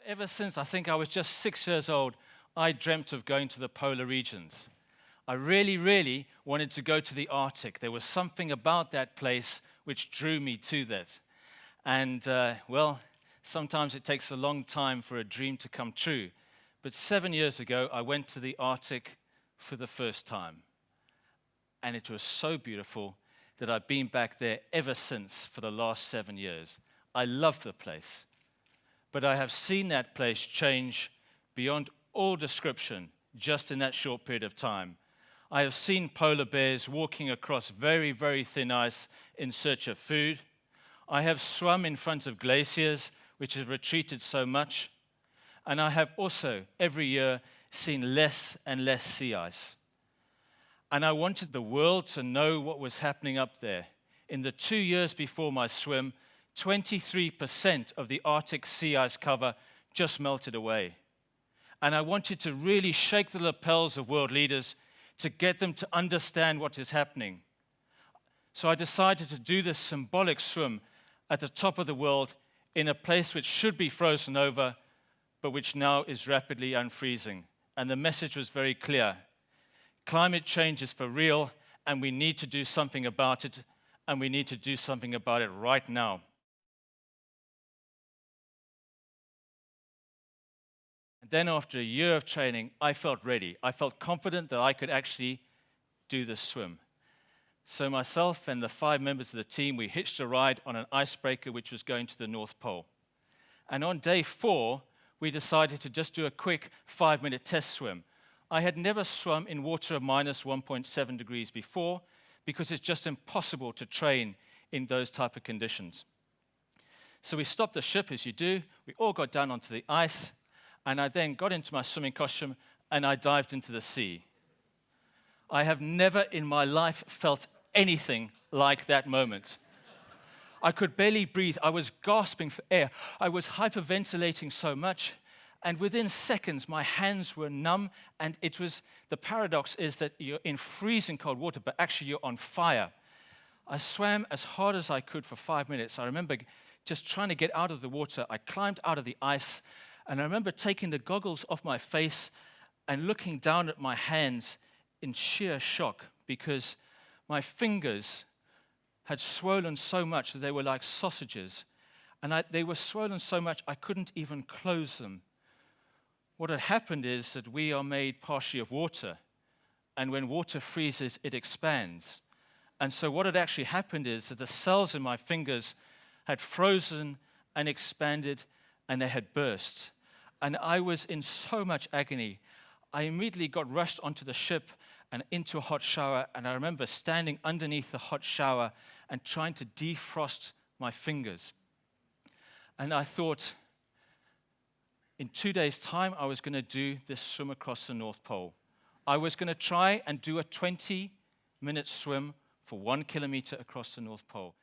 Ever since I think I was just 6 years old, I dreamt of going to the polar regions. I really, really wanted to go to the Arctic. There was something about that place which drew me to that. And, sometimes it takes a long time for a dream to come true. But 7 years ago, I went to the Arctic for the first time. And it was so beautiful that I've been back there ever since for the last 7 years. I love the place. But I have seen that place change beyond all description just in that short period of time. I have seen polar bears walking across very, very thin ice in search of food. I have swum in front of glaciers, which have retreated so much. And I have also, every year, seen less and less sea ice. And I wanted the world to know what was happening up there. In the 2 years before my swim, 23% of the Arctic sea ice cover just melted away. And I wanted to really shake the lapels of world leaders to get them to understand what is happening. So I decided to do this symbolic swim at the top of the world in a place which should be frozen over, but which now is rapidly unfreezing. And the message was very clear. Climate change is for real, and we need to do something about it, and we need to do something about it right now. And then after a year of training, I felt ready. I felt confident that I could actually do this swim. So myself and the 5 members of the team, we hitched a ride on an icebreaker which was going to the North Pole. And on day 4, we decided to just do a quick 5-minute test swim. I had never swum in water of minus 1.7 degrees before because it's just impossible to train in those type of conditions. So we stopped the ship, as you do. We all got down onto the ice. And I then got into my swimming costume and I dived into the sea. I have never in my life felt anything like that moment. I could barely breathe. I was gasping for air. I was hyperventilating so much. And within seconds, my hands were numb. And the paradox is that you're in freezing cold water, but actually you're on fire. I swam as hard as I could for 5 minutes. I remember just trying to get out of the water. I climbed out of the ice. And I remember taking the goggles off my face and looking down at my hands in sheer shock because my fingers had swollen so much that they were like sausages. And they were swollen so much I couldn't even close them. What had happened is that we are made partially of water. And when water freezes, it expands. And so what had actually happened is that the cells in my fingers had frozen and expanded and they had burst. And I was in so much agony. I immediately got rushed onto the ship and into a hot shower. And I remember standing underneath the hot shower and trying to defrost my fingers. And I thought, in 2 days' time, I was going to do this swim across the North Pole. I was going to try and do a 20-minute swim for 1 kilometer across the North Pole.